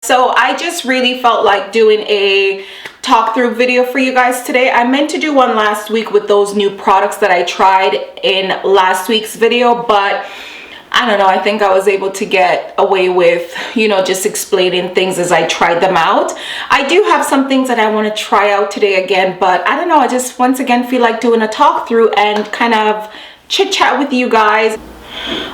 So I just really felt like doing a talk through video for you guys today. I meant to do one last week with those new products that I tried in last week's video, but I don't know, I think I was able to get away with, you know, just explaining things as I tried them out. I do have some things that I want to try out today again, but I don't know, I just once again feel like doing a talk through and kind of chit chat with you guys.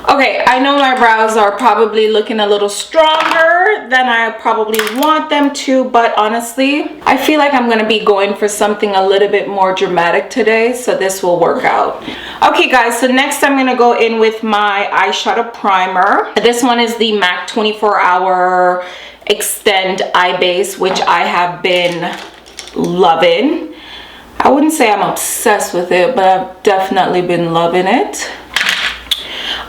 Okay, I know my brows are probably looking a little stronger than I probably want them to, but honestly, I feel like I'm gonna be going for something a little bit more dramatic today, so this will work out. Okay guys, so next I'm gonna go in with my eyeshadow primer. This one is the MAC 24-Hour Extend Eye Base, which I have been loving. I wouldn't say I'm obsessed with it, but I've definitely been loving it.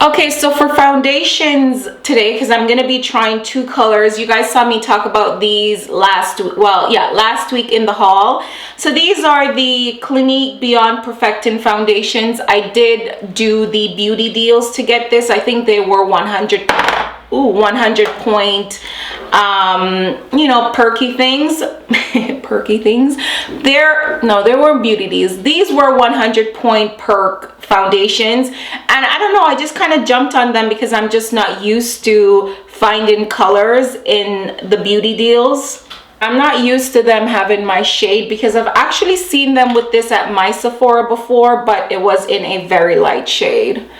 Okay, so for foundations today, because I'm going to be trying two colors. You guys saw me talk about these last week in the haul. So these are the Clinique Beyond Perfecting foundations. I did do the beauty deals to get this. I think they were 100 point you know, perky things. Perky things. There were beauty deals. These were 100 point perk foundations, and I don't know, I just kind of jumped on them because I'm just not used to finding colors in the beauty deals. I'm not used to them having my shade because I've actually seen them with this at my Sephora before, but it was in a very light shade.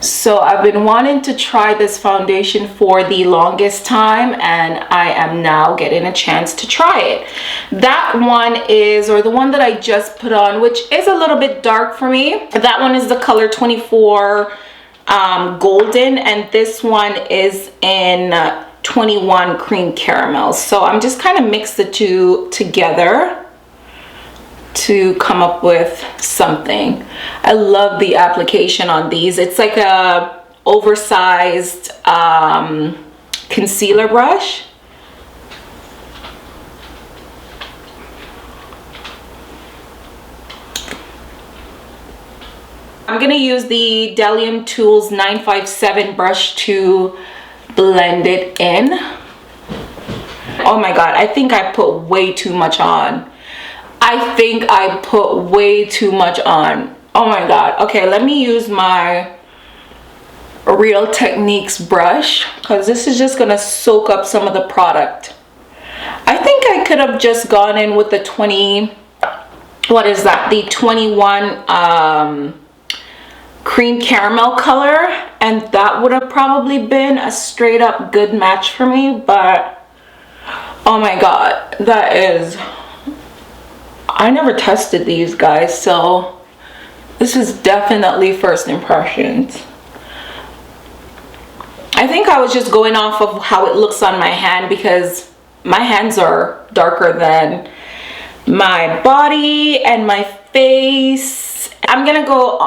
So I've been wanting to try this foundation for the longest time, and I am now getting a chance to try it. That one is, or the one that I just put on, which is a little bit dark for me. That one is the color 24 Golden, and this one is in 21 Cream Caramel. So I'm just kind of mixed the two together to come up with something. I love the application on these. It's like a oversized concealer brush. I'm gonna use the Delium Tools 957 brush to blend it in. Oh my god, I think I put way too much on. I think I put way too much on. Oh my god. Okay, let me use my Real Techniques brush because this is just gonna soak up some of the product. I think I could have just gone in with the 20, what is that? The 21 Cream Caramel color, and that would have probably been a straight up good match for me, but oh my god, that is... I never tested these guys, so this is definitely first impressions. I think I was just going off of how it looks on my hand because my hands are darker than my body and my face. I'm gonna go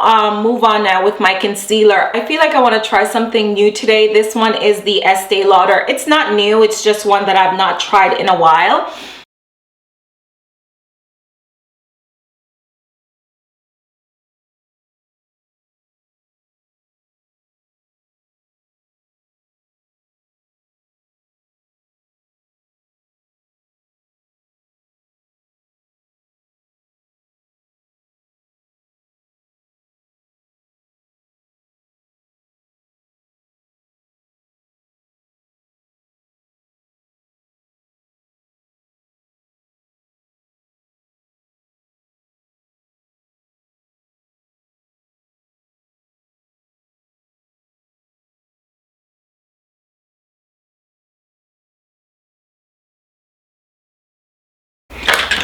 move on now with my concealer. I feel like I want to try something new today. This one is the Estee Lauder. It's not new, it's just one that I've not tried in a while.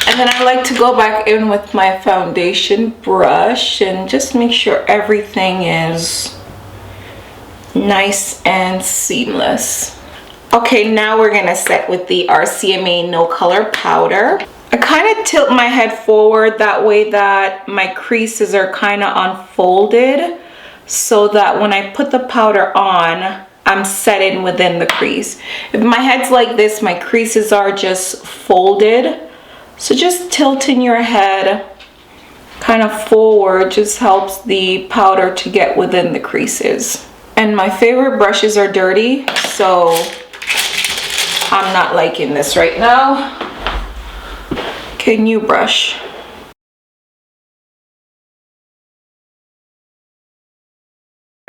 And then I like to go back in with my foundation brush and just make sure everything is nice and seamless. Okay, now we're gonna set with the RCMA No Color Powder. I kind of tilt my head forward that way that my creases are kind of unfolded, so that when I put the powder on, I'm setting within the crease. If my head's like this, my creases are just folded. So just tilting your head kind of forward just helps the powder to get within the creases. And my favorite brushes are dirty, so I'm not liking this right now. Okay, new brush.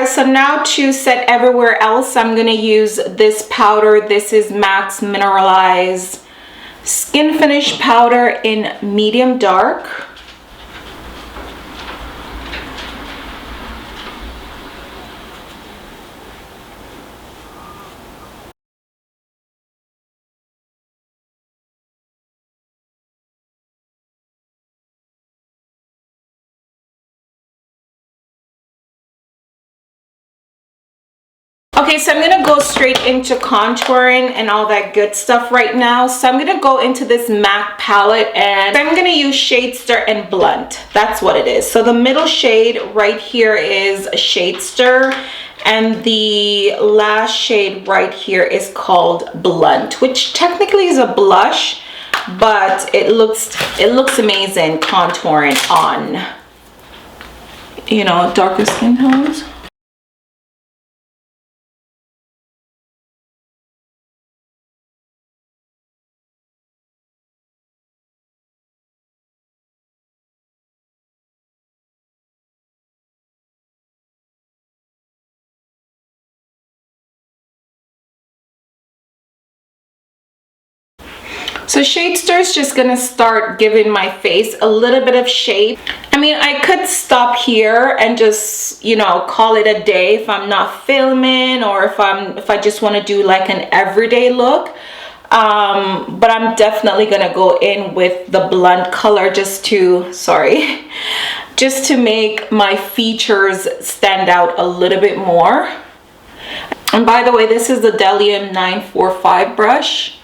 So now to set everywhere else, I'm gonna use this powder. This is MAC's Mineralized Skin Finish Powder in medium dark. Okay, so I'm gonna go straight into contouring and all that good stuff right now. So I'm gonna go into this MAC palette and I'm gonna use Shadester and Blunt. That's what it is. So the middle shade right here is Shadester, and the last shade right here is called Blunt, which technically is a blush, but it looks amazing contouring on, you know, darker skin tones. So Shadester is just gonna start giving my face a little bit of shape. I mean, I could stop here and just, you know, call it a day if I'm not filming, or if I just want to do like an everyday look. But I'm definitely gonna go in with the Blunt color just to, just to make my features stand out a little bit more. And by the way, this is the Delium 945 brush.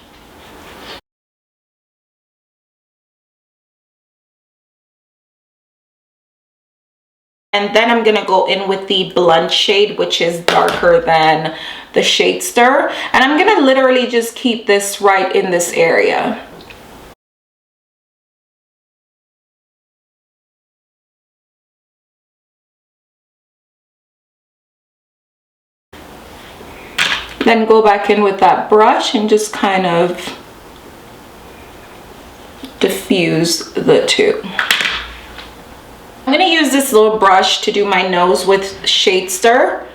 And then I'm gonna go in with the Blunt shade, which is darker than the Shadester. And I'm gonna literally just keep this right in this area. Then go back in with that brush and just kind of diffuse the two. I'm going to use this little brush to do my nose with Shadester.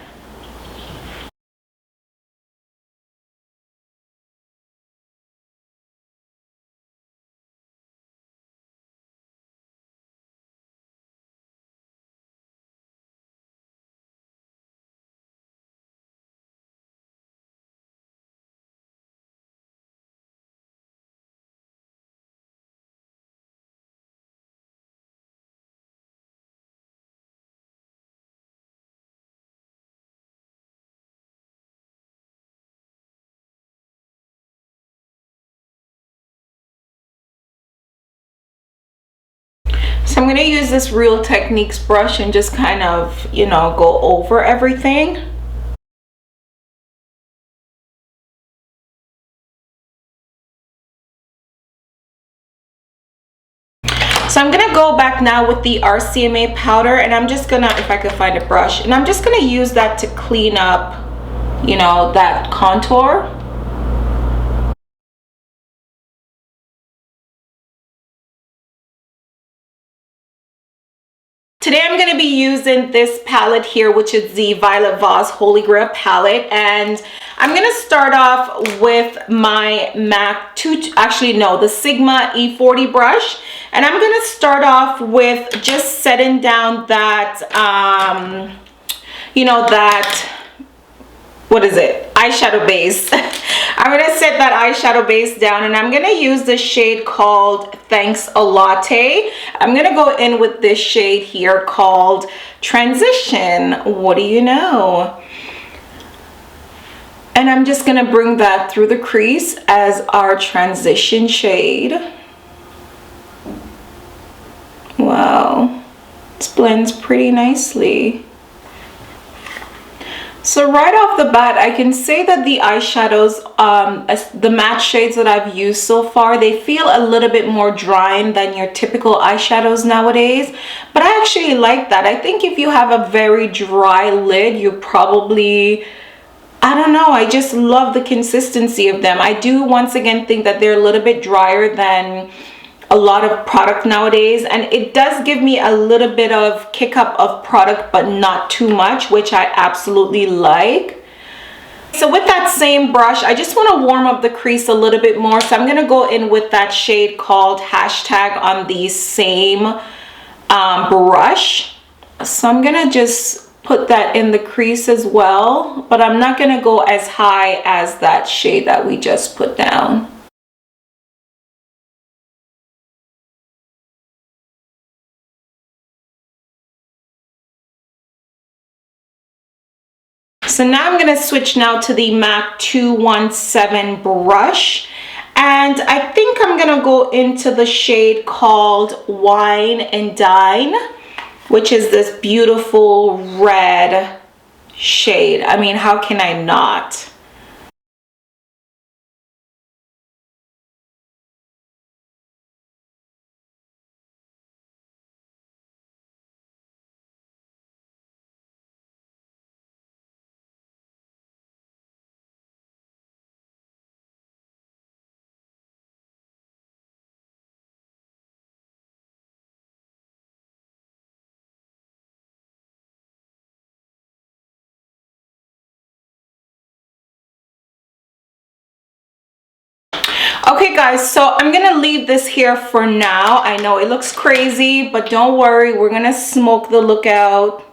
So I'm going to use this Real Techniques brush and just kind of, you know, go over everything. So I'm going to go back now with the RCMA powder, and I'm just going to, if I could find a brush, and I'm just going to use that to clean up, you know, that contour. Today I'm going to be using this palette here, which is the Violet Voss Holy Grail palette, and I'm going to start off with my MAC the Sigma E40 brush, and I'm going to start off with just setting down that you know, that, what is it, eyeshadow base. I'm going to set that eyeshadow base down, and I'm going to use the shade called Thanks a Latte. I'm going to go in with this shade here called Transition. What do you know? And I'm just going to bring that through the crease as our transition shade. Wow, this blends pretty nicely. So right off the bat, I can say that the eyeshadows, the matte shades that I've used so far, they feel a little bit more drying than your typical eyeshadows nowadays. But I actually like that. I think if you have a very dry lid, you probably I don't know, I just love the consistency of them. I do once again think that they're a little bit drier than a lot of product nowadays, and it does give me a little bit of kick up of product, but not too much, which I absolutely like. So with that same brush, I just want to warm up the crease a little bit more, so I'm going to go in with that shade called Hashtag on the same brush. So I'm going to just put that in the crease as well, but I'm not going to go as high as that shade that we just put down. So now I'm going to switch now to the MAC 217 brush, and I think I'm going to go into the shade called Wine and Dine, which is this beautiful red shade. I mean, how can I not? Okay guys, so I'm gonna leave this here for now. I know it looks crazy, but don't worry, we're gonna smoke the look out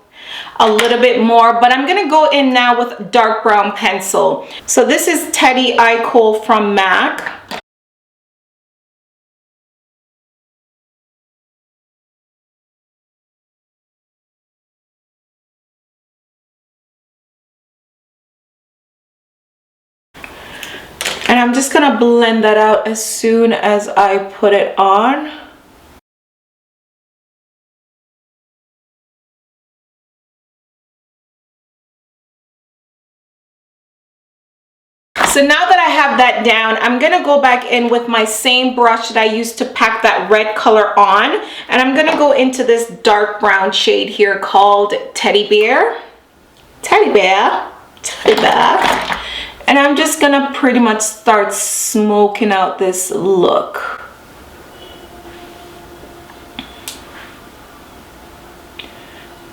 a little bit more, but I'm gonna go in now with dark brown pencil. So this is Teddy Eye Kohl from MAC. And I'm just gonna blend that out as soon as I put it on. So now that I have that down, I'm gonna go back in with my same brush that I used to pack that red color on, and I'm gonna go into this dark brown shade here called Teddy Bear. Teddy Bear. Teddy Bear. And I'm just gonna pretty much start smoking out this look.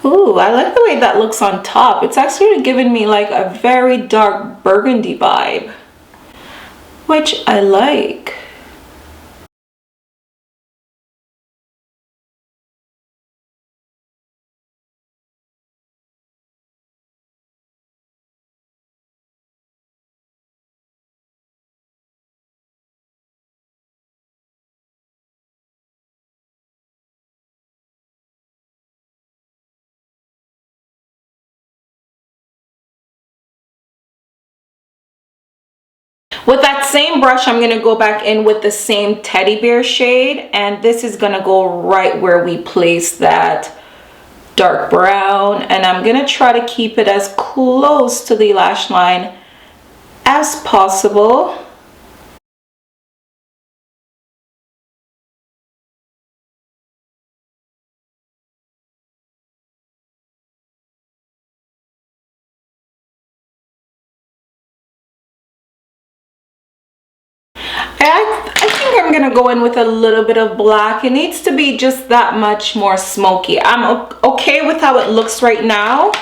Ooh, I like the way that looks on top. It's actually giving me like a very dark burgundy vibe, which I like. With that same brush, I'm gonna go back in with the same Teddy Bear shade, and this is gonna go right where we placed that dark brown, and I'm gonna try to keep it as close to the lash line as possible. I think I'm gonna go in with a little bit of black. It needs to be just that much more smoky. I'm okay with how it looks right now,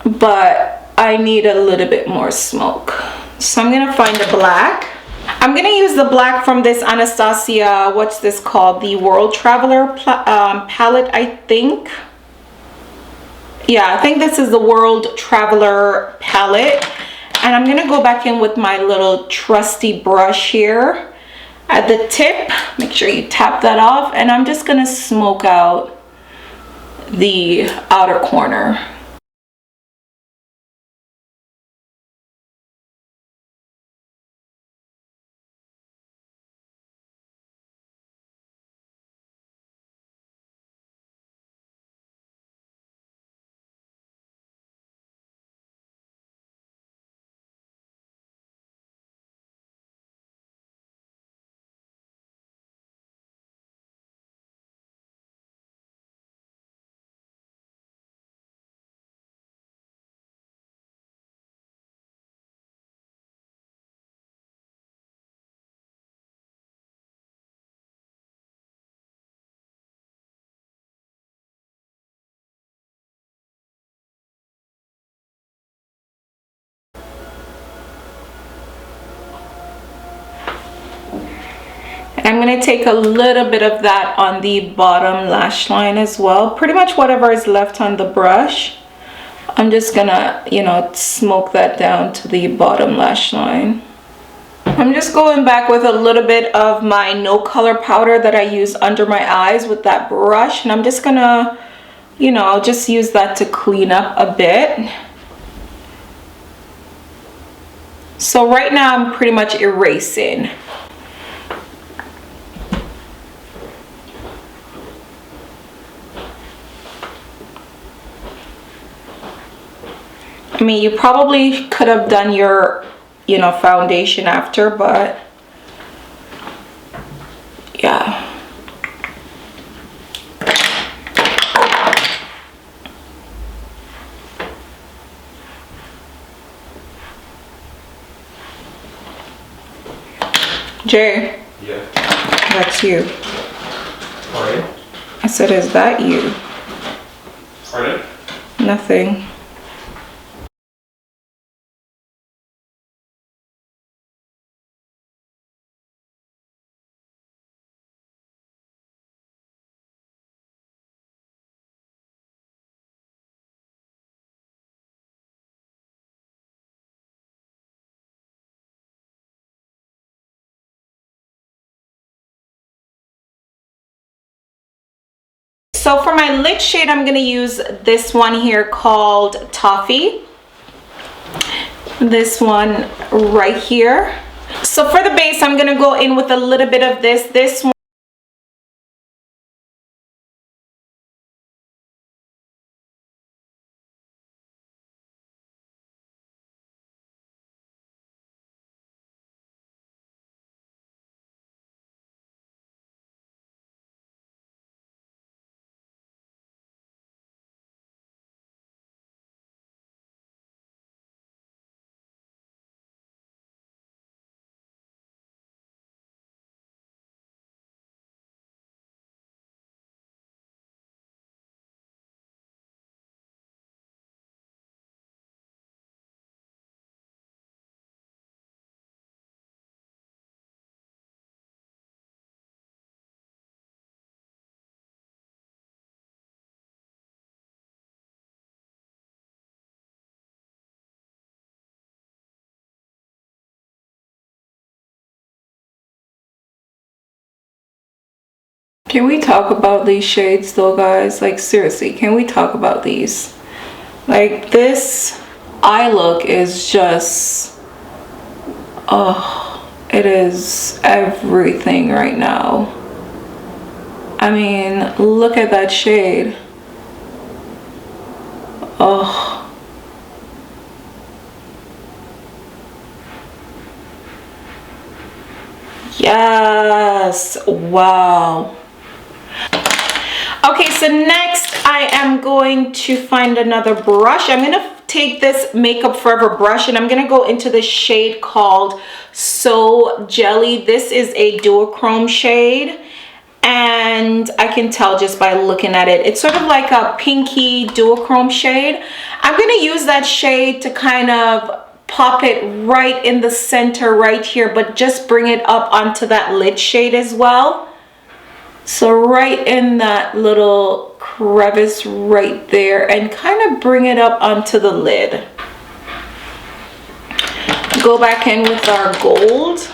but I need a little bit more smoke. So I'm gonna find the black. I'm gonna use the black from this Anastasia, what's this called? The World Traveler palette, I think. Yeah, I think this is the World Traveler palette. And I'm gonna go back in with my little trusty brush here at the tip. Make sure you tap that off, and I'm just gonna smoke out the outer corner. I'm going to take a little bit of that on the bottom lash line as well. Pretty much whatever is left on the brush, I'm just going to, you know, smoke that down to the bottom lash line. I'm just going back with a little bit of my no color powder that I use under my eyes with that brush. And I'm just going to, you know, just use that to clean up a bit. So right now I'm pretty much erasing. I mean, you probably could have done your, you know, foundation after, but yeah. Jay. Yeah. That's you. Pardon? I said, is that you? Pardon? Nothing. So for my lid shade, I'm going to use this one here called Toffee. This one right here. So for the base, I'm going to go in with a little bit of this one. Can we talk about these shades though, guys? Like seriously, can we talk about these? Like this eye look is just, oh, it is everything right now. I mean, look at that shade. Oh. Yes, wow. Okay, so next I am going to find another brush. I'm gonna take this Makeup Forever brush and I'm gonna go into the shade called So Jelly. This is a duochrome shade and I can tell just by looking at it, it's sort of like a pinky duochrome shade. I'm gonna use that shade to kind of pop it right in the center right here, but just bring it up onto that lid shade as well. So right in that little crevice right there and kind of bring it up onto the lid. Go back in with our gold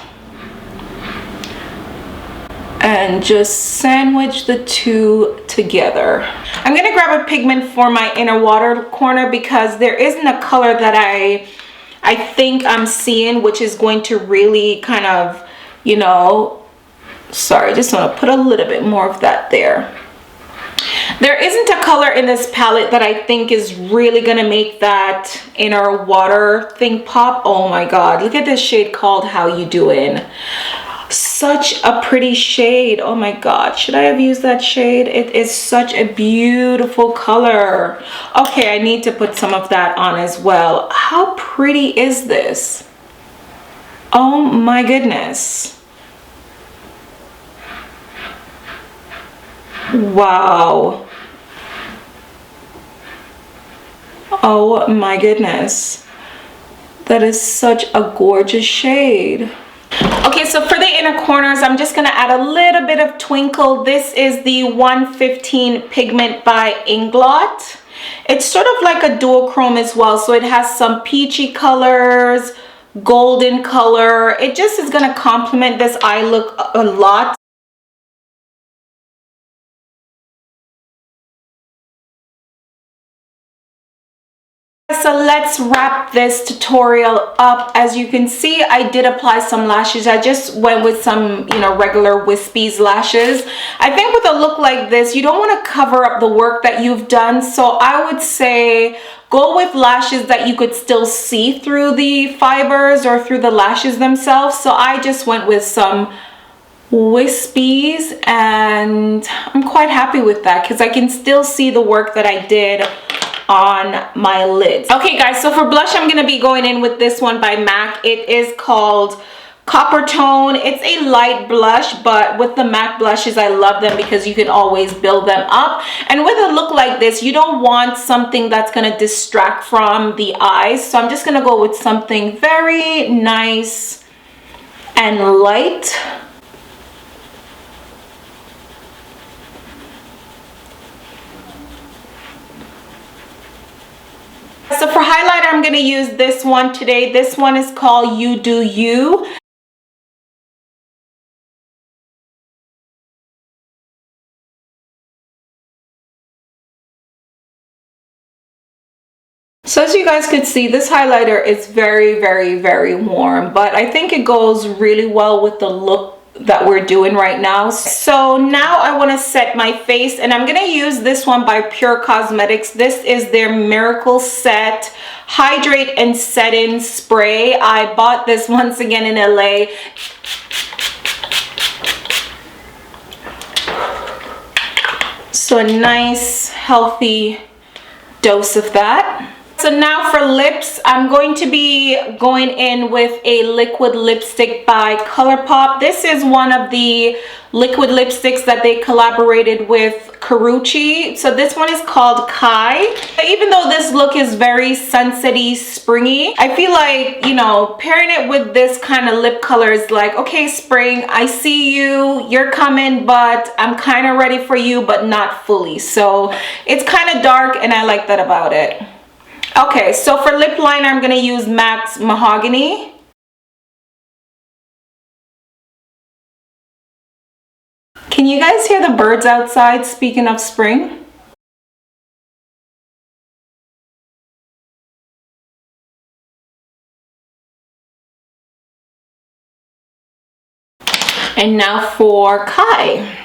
and just sandwich the two together. I'm gonna grab a pigment for my inner water corner because there isn't a color that I think I'm seeing, which is going to really kind of, you know, sorry, just want to put a little bit more of that there. There isn't a color in this palette that I think is really gonna make that inner water thing pop. Oh my god, look at this shade called How You Doing. Such a pretty shade. Oh my god, should I have used that shade? It is such a beautiful color. Okay, I need to put some of that on as well. How pretty is this? Oh my goodness. Wow. Oh my goodness. That is such a gorgeous shade. Okay, so for the inner corners, I'm just going to add a little bit of twinkle. This is the 115 Pigment by Inglot. It's sort of like a duochrome as well, so it has some peachy colors, golden color. It just is going to complement this eye look a lot. So let's wrap this tutorial up. As you can see, I did apply some lashes. I just went with some, you know, regular wispies lashes. I think with a look like this, you don't want to cover up the work that you've done. So I would say go with lashes that you could still see through the fibers or through the lashes themselves. So I just went with some wispies, and I'm quite happy with that because I can still see the work that I did on my lids. Okay guys, so for blush, I'm going to be going in with this one by MAC. It is called Copper Tone. It's a light blush, but with the MAC blushes, I love them because you can always build them up. And with a look like this, you don't want something that's going to distract from the eyes. So I'm just going to go with something very nice and light. So for highlighter, I'm going to use this one today. This one is called You Do You. So as you guys could see, this highlighter is very, very, very warm, but I think it goes really well with the look that we're doing right now. So now I want to set my face, and I'm going to use this one by Pure Cosmetics. This is their Miracle Set Hydrate and Set In Spray. I bought this once again in LA. So a nice healthy dose of that. So now for lips, I'm going to be going in with a liquid lipstick by Colourpop. This is one of the liquid lipsticks that they collaborated with Karrueche. So this one is called Kae. Even though this look is very sunsetty, springy, I feel like, you know, pairing it with this kind of lip color is like, okay, spring, I see you, you're coming, but I'm kind of ready for you, but not fully. So it's kind of dark, and I like that about it. Okay, so for lip liner, I'm going to use MAC's Mahagony. Can you guys hear the birds outside, speaking of spring? And now for Kae.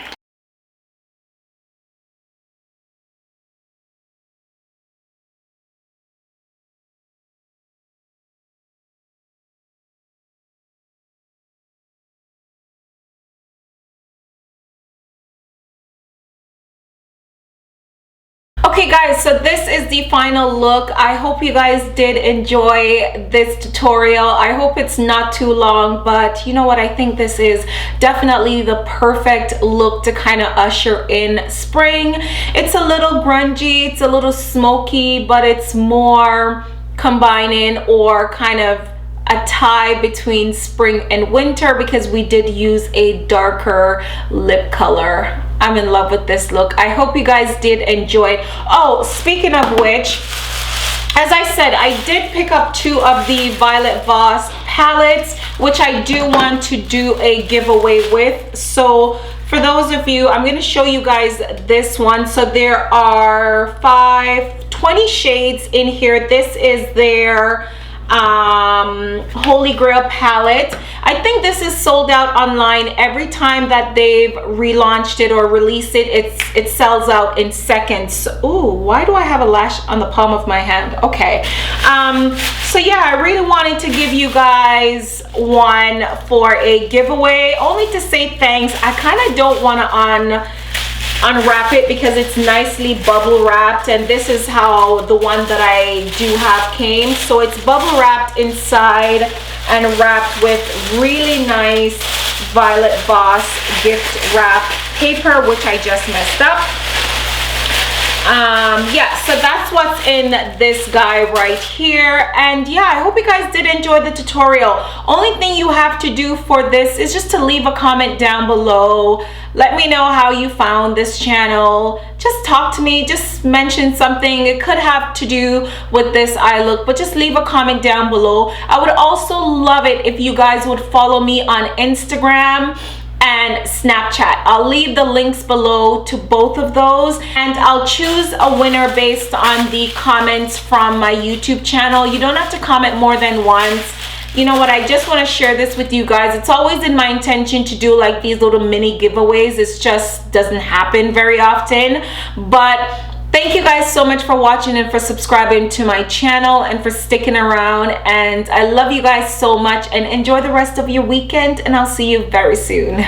Okay guys, so this is the final look. I hope you guys did enjoy this tutorial. I hope it's not too long, but you know what, I think this is definitely the perfect look to kind of usher in spring. It's a little grungy, it's a little smoky, but it's more combining or kind of a tie between spring and winter because we did use a darker lip color. I'm in love with this look. I hope you guys did enjoy it. Oh, speaking of which, as I said, I did pick up 2 of the Violet Voss palettes, which I do want to do a giveaway with. So for those of you, I'm going to show you guys this one. So there are 20 shades in here. This is their Holy Grail palette. I think this is sold out online. Every time that they've relaunched it or released it, it sells out in seconds. Ooh, why do I have a lash on the palm of my hand? Okay, so yeah, I really wanted to give you guys one for a giveaway, only to say thanks. I kind of don't want to unwrap it because it's nicely bubble wrapped, and this is how the one that I do have came. So it's bubble wrapped inside and wrapped with really nice Violet Voss gift wrap paper, which I just messed up. Yeah, so that's what's in this guy right here. And yeah, I hope you guys did enjoy the tutorial. Only thing you have to do for this is just to leave a comment down below. Let me know how you found this channel. Just talk to me, just mention something. It could have to do with this eye look, but just leave a comment down below. I would also love it if you guys would follow me on Instagram and Snapchat. I'll leave the links below to both of those, and I'll choose a winner based on the comments from my YouTube channel. You don't have to comment more than once. You know what, I just want to share this with you guys. It's always in my intention to do like these little mini giveaways. It just doesn't happen very often, but thank you guys so much for watching and for subscribing to my channel and for sticking around. And I love you guys so much, and enjoy the rest of your weekend, and I'll see you very soon.